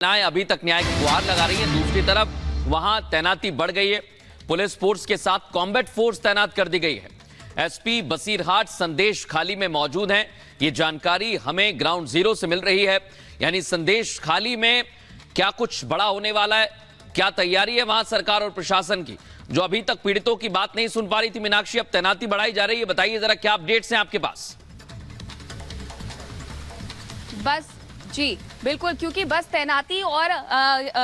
अभी तक न्याय की गुहार लगा रही है। दूसरी तरफ वहां तैनाती बढ़ गई है। पुलिस फोर्स के साथ कॉम्बैट फोर्स तैनात कर दी गई है। एसपी बसीरहाट संदेश खाली में मौजूद हैं। ये जानकारी हमें ग्राउंड जीरो से मिल रही है। यानी संदेश खाली में क्या कुछ बड़ा होने वाला है? क्या तैयारी है वहां सरकार और प्रशासन की, जो अभी तक पीड़ितों की बात नहीं सुन पा रही थी मीनाक्षी, अब तैनाती बढ़ाई जा रही है। बताइए जरा क्या अपडेट्स हैं आपके पास? बस जी बिल्कुल, क्योंकि बस तैनाती और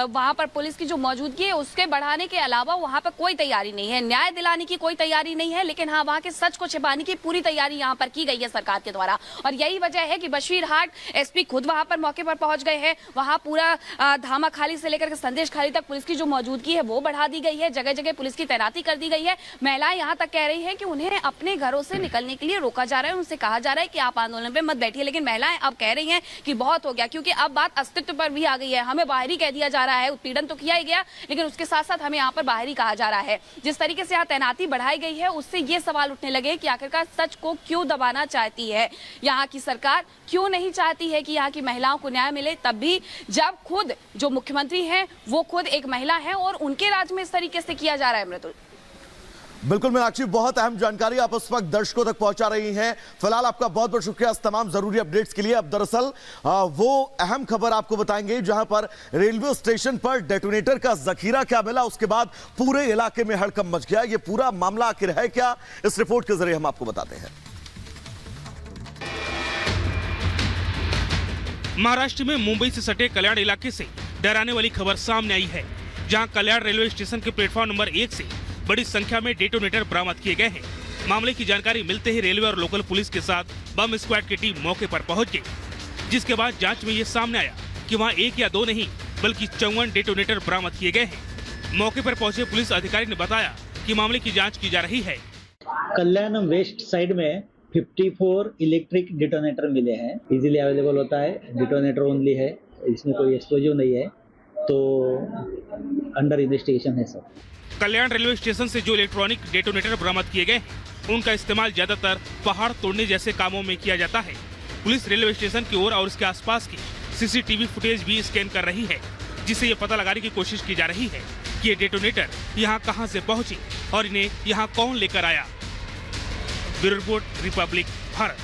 वहां पर पुलिस की जो मौजूदगी है उसके बढ़ाने के अलावा वहां पर कोई तैयारी नहीं है। न्याय दिलाने की कोई तैयारी नहीं है, लेकिन हाँ वहां के सच को छिपाने की पूरी तैयारी यहां पर की गई है सरकार के द्वारा। और यही वजह है कि बसीरहाट एसपी खुद वहां पर मौके पर पहुंच गए हैं। वहां पूरा धामा खाली से लेकर के संदेश खाली तक पुलिस की जो मौजूदगी है वो बढ़ा दी गई है। जगह जगह पुलिस की तैनाती कर दी गई है। महिलाएं यहाँ तक कह रही है कि उन्हें अपने घरों से निकलने के लिए रोका जा रहा है। उनसे कहा जा रहा है कि आप आंदोलन पे मत बैठिए, लेकिन महिलाएं अब कह रही हैं कि बहुत हो गया, क्योंकि अब बात अस्तित्व पर भी आ गई है। हमें बाहरी कह दिया जा रहा है। उत्पीड़न तो किया ही गया, लेकिन उसके साथ साथ हमें यहाँ पर बाहरी कहा जा रहा है। जिस तरीके से यहाँ तैनाती बढ़ाई गई है उससे ये सवाल उठने लगे कि आखिरकार सच को क्यों दबाना चाहती है यहाँ की सरकार? क्यों नहीं चाहती है कि यहाँ की महिलाओं को न्याय मिले, तब भी जब खुद जो मुख्यमंत्री हैं वो खुद एक महिला है और उनके राज्य में इस तरीके से किया जा रहा है। मृदुल, बिल्कुल मीनाक्षी, बहुत अहम जानकारी आप उस वक्त दर्शकों तक पहुंचा रही हैं। फिलहाल आपका बहुत बहुत शुक्रिया इस तमाम जरूरी अपडेट्स के लिए। अब दरअसल वो अहम खबर आपको बताएंगे जहां पर रेलवे स्टेशन पर डेटोनेटर का जखीरा क्या मिला, उसके बाद पूरे इलाके में हड़कंप मच गया। ये पूरा मामला आखिर है क्या, इस रिपोर्ट के जरिए हम आपको बताते हैं। महाराष्ट्र में मुंबई से सटे कल्याण इलाके से डराने वाली खबर सामने आई है, जहां कल्याण रेलवे स्टेशन के प्लेटफॉर्म नंबर 1 से बड़ी संख्या में डेटोनेटर बरामद किए गए हैं। मामले की जानकारी मिलते ही रेलवे और लोकल पुलिस के साथ बम स्क्वाड की टीम मौके पर पहुंच गई, जिसके बाद जांच में ये सामने आया कि वहां 1 या 2 नहीं बल्कि 54 डेटोनेटर बरामद किए गए हैं। मौके पर पहुंचे पुलिस अधिकारी ने बताया कि मामले की जाँच की जा रही है। कल्याण वेस्ट साइड में 54 इलेक्ट्रिक डिटोनेटर मिले हैं। इजीली अवेलेबल होता है, डिटोनेटर ओनली है, इसमें कोई एक्सप्लोजिव नहीं है, तो अंडर इन्वेस्टिगेशन है सर। कल्याण रेलवे स्टेशन से जो इलेक्ट्रॉनिक डेटोनेटर बरामद किए गए हैं उनका इस्तेमाल ज्यादातर पहाड़ तोड़ने जैसे कामों में किया जाता है। पुलिस रेलवे स्टेशन की ओर और उसके आसपास की सीसीटीवी फुटेज भी स्कैन कर रही है, जिससे ये पता लगाने की कोशिश की जा रही है कि ये डेटोनेटर यहाँ कहाँ से पहुंचे और इन्हें यहाँ कौन लेकर आया। Bureau report, Republic Bharat.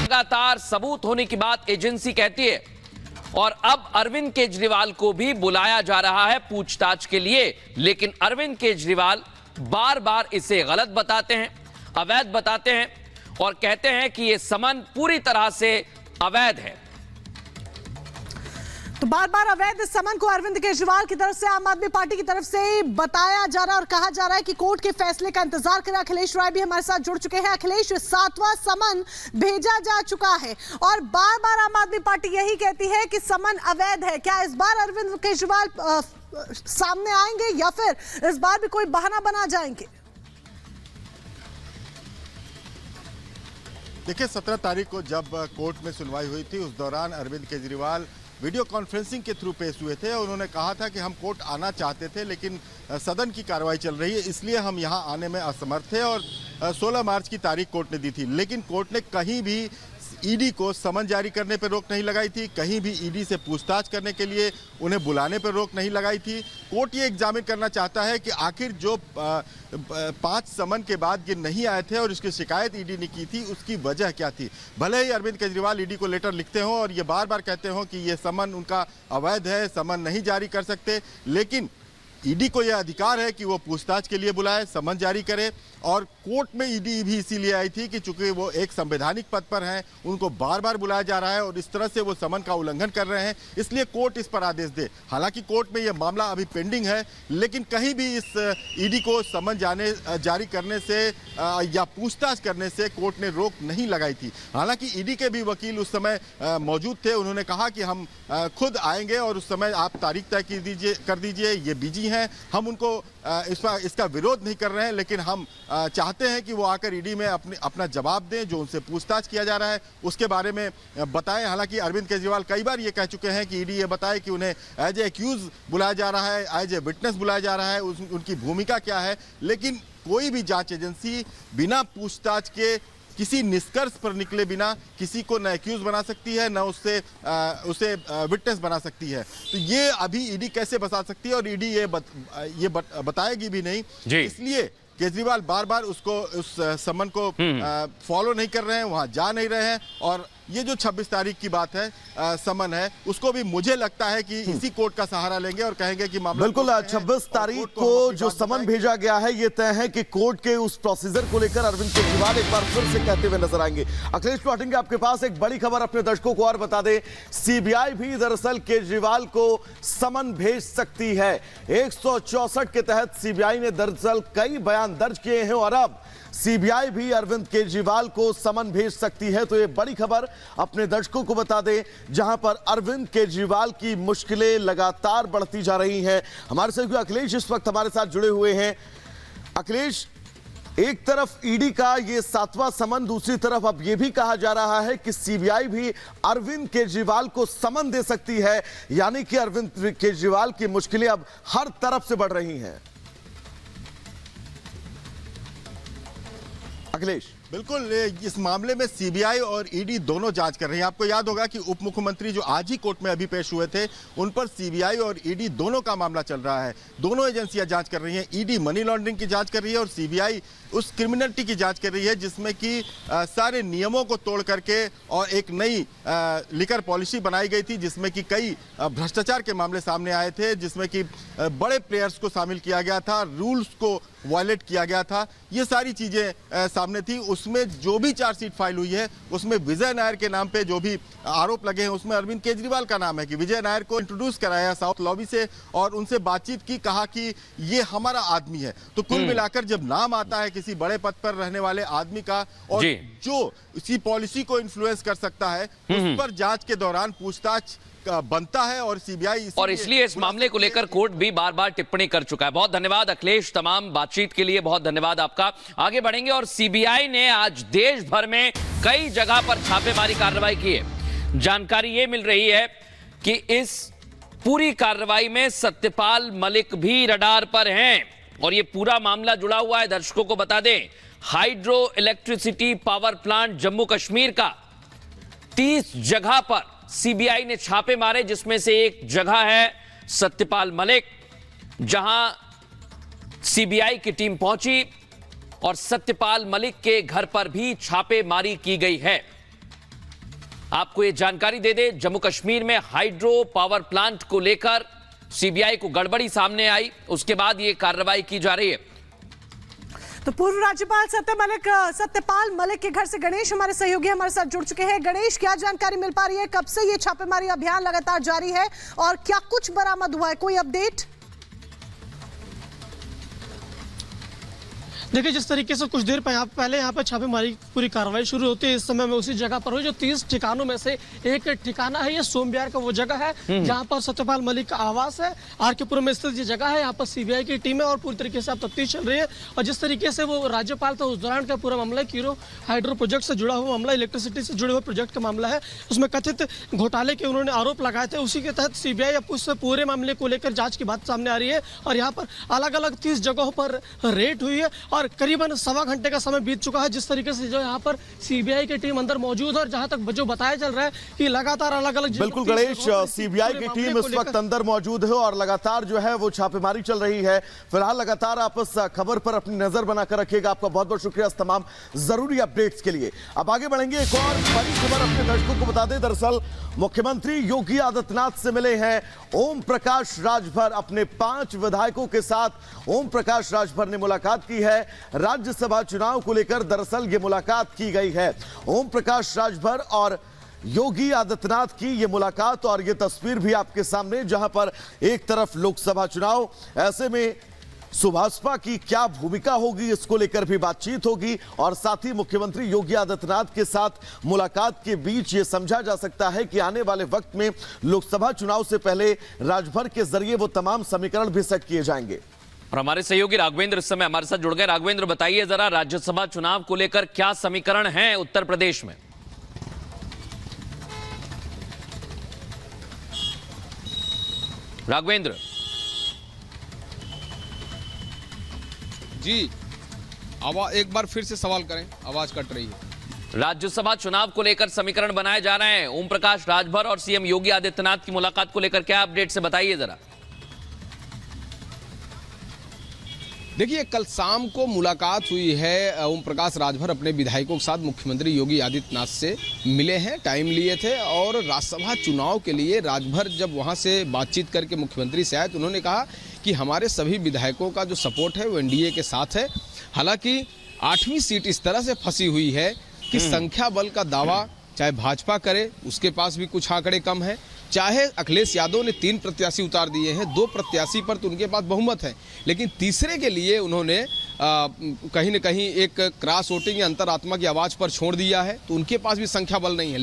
लगातार सबूत होने की बात एजेंसी कहती है और अब अरविंद केजरीवाल को भी बुलाया जा रहा है पूछताछ के लिए, लेकिन अरविंद केजरीवाल बार बार इसे गलत बताते हैं, अवैध बताते हैं और कहते हैं कि यह समन पूरी तरह से अवैध है। तो बार बार अवैध समन को अरविंद केजरीवाल की तरफ से, आम आदमी पार्टी की तरफ से बताया जा रहा है और कहा जा रहा है कि कोर्ट के फैसले का इंतजार करें। अखिलेश राय भी हमारे साथ जुड़ चुके हैं। अखिलेश, 7वां समन भेजा जा चुका है और बार बार आम आदमी पार्टी यही कहती है कि समन अवैध है। क्या इस बार अरविंद केजरीवाल सामने आएंगे या फिर इस बार भी कोई बहाना बना जाएंगे? देखिए, 17 तारीख को जब कोर्ट में सुनवाई हुई थी उस दौरान अरविंद केजरीवाल वीडियो कॉन्फ्रेंसिंग के थ्रू पेश हुए थे और उन्होंने कहा था कि हम कोर्ट आना चाहते थे, लेकिन सदन की कार्रवाई चल रही है इसलिए हम यहां आने में असमर्थ थे और 16 मार्च की तारीख कोर्ट ने दी थी। लेकिन कोर्ट ने कहीं भी ईडी को समन जारी करने पर रोक नहीं लगाई थी, कहीं भी ईडी से पूछताछ करने के लिए उन्हें बुलाने पर रोक नहीं लगाई थी। कोर्ट ये एग्जामिन करना चाहता है कि आखिर जो 5 समन के बाद ये नहीं आए थे और इसकी शिकायत ईडी ने की थी उसकी वजह क्या थी। भले ही अरविंद केजरीवाल ईडी को लेटर लिखते हों और ये बार बार कहते हों कि ये समन उनका अवैध है, समन नहीं जारी कर सकते, लेकिन ईडी को यह अधिकार है कि वो पूछताछ के लिए बुलाए, समन जारी करे। और कोर्ट में ईडी भी इसीलिए आई थी कि चूंकि वो एक संवैधानिक पद पर हैं, उनको बार बार बुलाया जा रहा है और इस तरह से वो समन का उल्लंघन कर रहे हैं, इसलिए कोर्ट इस पर आदेश दे। हालांकि कोर्ट में ये मामला अभी पेंडिंग है, लेकिन कहीं भी इस ईडी को समन जारी करने से या पूछताछ करने से कोर्ट ने रोक नहीं लगाई थी। हालांकि ईडी के भी वकील उस समय मौजूद थे, उन्होंने कहा कि हम खुद आएंगे और उस समय आप तारीख तय कर दीजिए, ये बिजी हैं, हम उनको इसका विरोध नहीं कर रहे हैं, लेकिन हम चाहते हैं कि वो आकर ईडी में अपना जवाब दें, जो उनसे पूछताछ किया जा रहा है उसके बारे में बताएं। हालांकि अरविंद केजरीवाल कई बार ये कह चुके हैं कि ईडी ये बताए कि उन्हें एज ए एक्यूज बुलाया जा रहा है, एज ए विटनेस बुलाया जा रहा है, उनकी भूमिका क्या है, लेकिन कोई भी जांच एजेंसी बिना पूछताछ के किसी निष्कर्ष पर निकले बिना किसी को न एक्यूज बना सकती है, न उसे विटनेस बना सकती है। तो ये अभी ईडी कैसे बता सकती है, और ईडी ये बताएगी भी नहीं। इसलिए केजरीवाल बार बार उस समन को फॉलो नहीं कर रहे हैं, वहां जा नहीं रहे हैं। और ये जो 26 तारीख की बात है, समन है, उसको भी मुझे लगता है कि इसी कोर्ट का सहारा लेंगे और कहेंगे कि मामला बिल्कुल 26 तारीख को जो समन भेजा गया है, ये तय है कि कोर्ट के उस प्रोसीजर को लेकर अरविंद केजरीवाल एक बार फिर से कहते हुए नजर आएंगे। अखिलेश लौटेंगे आपके पास। एक बड़ी खबर अपने दर्शकों को और बता दें, सीबीआई भी दरअसल केजरीवाल को समन भेज सकती है। 164 के तहत सीबीआई ने दरअसल कई बयान दर्ज किए हैं और अब सीबीआई भी अरविंद केजरीवाल को समन भेज सकती है। तो ये बड़ी खबर अपने दर्शकों को बता दें, जहां पर अरविंद केजरीवाल की मुश्किलें लगातार बढ़ती जा रही हैं। हमारे सहयोगी अखिलेश इस वक्त हमारे साथ जुड़े हुए हैं। अखिलेश, एक तरफ ईडी का ये 7वां समन, दूसरी तरफ अब ये भी कहा जा रहा है कि सीबीआई भी अरविंद केजरीवाल को समन दे सकती है, यानी कि अरविंद केजरीवाल की मुश्किलें अब हर तरफ से बढ़ रही हैं। अखिलेश, बिल्कुल, इस मामले में सीबीआई और ईडी दोनों जांच कर रही हैं। आपको याद होगा कि उप मुख्यमंत्री जो आज ही कोर्ट में अभी पेश हुए थे, उन पर सीबीआई और ईडी दोनों का मामला चल रहा है। दोनों एजेंसियां जांच कर रही हैं। ईडी मनी लॉन्ड्रिंग की जांच कर रही है और सीबीआई उस क्रिमिनलिटी की जांच कर रही है जिसमें कि सारे नियमों को तोड़ करके और एक नई लिकर पॉलिसी बनाई गई थी, जिसमें कि कई भ्रष्टाचार के मामले सामने आए थे, जिसमें कि बड़े प्लेयर्स को शामिल किया गया था, रूल्स को वायलेट किया गया था। ये सारी चीजें सामने थी। उसमें जो भी चार्जशीट फाइल हुई है, उसमें विजय नायर के नाम पे जो भी आरोप लगे हैं, उसमें अरविंद केजरीवाल का नाम है कि विजय नायर को इंट्रोड्यूस कराया साउथ लॉबी से और उनसे बातचीत की, कहा कि ये हमारा आदमी है। तो कुल मिलाकर जब नाम आता है किसी बड़े पद पर रहने वाले आदमी का और जो इसी पॉलिसी को इन्फ्लुएंस कर सकता है, उस पर जांच के दौरान पूछताछ बनता है और सीबीआई और इसलिए इस मामले को लेकर कोर्ट भी बार बार टिप्पणी कर चुका है। बहुत धन्यवाद अखिलेश, तमाम बातचीत के लिए बहुत धन्यवाद आपका। आगे बढ़ेंगे और सीबीआई ने आज देश भर में कई जगह पर छापेमारी कार्रवाई की है। जानकारी यह मिल रही है कि इस पूरी कार्रवाई में सत्यपाल मलिक भी रडार पर हैं और यह पूरा मामला जुड़ा हुआ है। दर्शकों को बता दें, hydro electricity power plant Jammu Kashmir का 30 जगह पर सीबीआई ने छापे मारे, जिसमें से एक जगह है सत्यपाल मलिक, जहां सीबीआई की टीम पहुंची और सत्यपाल मलिक के घर पर भी छापेमारी की गई है। आपको यह जानकारी दे दे, जम्मू कश्मीर में हाइड्रो पावर प्लांट को लेकर सीबीआई को गड़बड़ी सामने आई, उसके बाद यह कार्रवाई की जा रही है। तो पूर्व राज्यपाल सत्यपाल मलिक के घर से गणेश हमारे सहयोगी हमारे साथ जुड़ चुके हैं। गणेश, क्या जानकारी मिल पा रही है? कब से ये छापेमारी अभियान लगातार जारी है और क्या कुछ बरामद हुआ है? कोई अपडेट? देखिए, जिस तरीके से कुछ देर पहले यहाँ पर छापेमारी पूरी कार्रवाई शुरू होती है, इस समय में उसी जगह पर हुई। जो 30 ठिकानों में से एक ठिकाना है, ये सोमविहार का वो जगह है जहाँ पर सत्यपाल मलिक का आवास है। आरकेपुर में स्थित ये जगह है। यहाँ पर सीबीआई की टीम है और पूरी तरीके से अब तफ्तीश चल रही है। और जिस तरीके से वो राज्यपाल था, उस दौरान का पूरा मामला कीरो हाइड्रो प्रोजेक्ट से जुड़ा हुआ मामला, इलेक्ट्रिसिटी से जुड़े हुए प्रोजेक्ट का मामला है। उसमें कथित घोटाले के उन्होंने आरोप लगाए थे। उसी के तहत सीबीआई अब उस पूरे मामले को लेकर जाँच की बात सामने आ रही है और यहाँ पर अलग अलग 30 जगहों पर रेड हुई है और करीबन 1.25 घंटे का समय बीत चुका है। जिस तरीके से जो यहाँ पर सीबीआई की टीम अंदर मौजूद है और जहां तक जो बताया चल रहा है कि लगातार अलग अलग, बिल्कुल गणेश, सीबीआई की टीम इस वक्त अंदर मौजूद है और लगातार जो है वो छापेमारी चल रही है। फिलहाल लगातार आप इस खबर पर अपनी नजर बनाकर रखिएगा। आपका बहुत बहुत शुक्रिया इस तमाम जरूरी अपडेट्स के लिए। अब आगे बढ़ेंगे, एक और बड़ी खबर अपने दर्शकों को बता दें। दरअसल मुख्यमंत्री योगी आदित्यनाथ से मिले हैं ओम प्रकाश राजभर। अपने 5 विधायकों के साथ ओम प्रकाश राजभर ने मुलाकात की है। राज्यसभा चुनाव को लेकर दरअसल ये मुलाकात की गई है। ओम प्रकाश राजभर और योगी आदित्यनाथ की ये मुलाकात और ये तस्वीर भी आपके सामने, जहां पर एक तरफ लोकसभा चुनाव, ऐसे में सुभाषपा की क्या भूमिका होगी इसको लेकर भी बातचीत होगी और साथ ही मुख्यमंत्री योगी आदित्यनाथ के साथ मुलाकात के बीच ये समझा जा सकता है कि आने वाले वक्त में लोकसभा चुनाव से पहले राजभर के जरिए वो तमाम समीकरण भी सेट किए जाएंगे। और हमारे सहयोगी राघवेंद्र इस समय हमारे साथ जुड़ गए। राघवेंद्र, बताइए जरा, राज्यसभा चुनाव को लेकर क्या समीकरण हैं उत्तर प्रदेश में? राघवेंद्र जी, एक बार फिर से सवाल करें, आवाज कट रही है। राज्यसभा चुनाव को लेकर समीकरण बनाए जा रहे हैं। ओम प्रकाश राजभर और सीएम योगी आदित्यनाथ की मुलाकात को लेकर क्या अपडेट से बताइए जरा। देखिए, कल शाम को मुलाकात हुई है। ओम प्रकाश राजभर अपने विधायकों के साथ मुख्यमंत्री योगी आदित्यनाथ से मिले हैं, टाइम लिए थे। और राज्यसभा चुनाव के लिए राजभर जब वहां से बातचीत करके मुख्यमंत्री से आए तो उन्होंने कहा कि हमारे सभी विधायकों का जो सपोर्ट है वो एनडीए के साथ है। हालांकि 8वीं सीट इस तरह से फंसी हुई है कि संख्या बल का दावा चाहे भाजपा करे, उसके पास भी कुछ आंकड़े कम है, चाहे अखिलेश यादव ने 3 प्रत्याशी उतार दिए हैं, 2 प्रत्याशी पर तो उनके पास बहुमत है, लेकिन तीसरे के लिए उन्होंने कहीं न कहीं एक क्रॉस वोटिंग या अंतरात्मा की आवाज़ पर छोड़ दिया है, तो उनके पास भी संख्या बल नहीं है।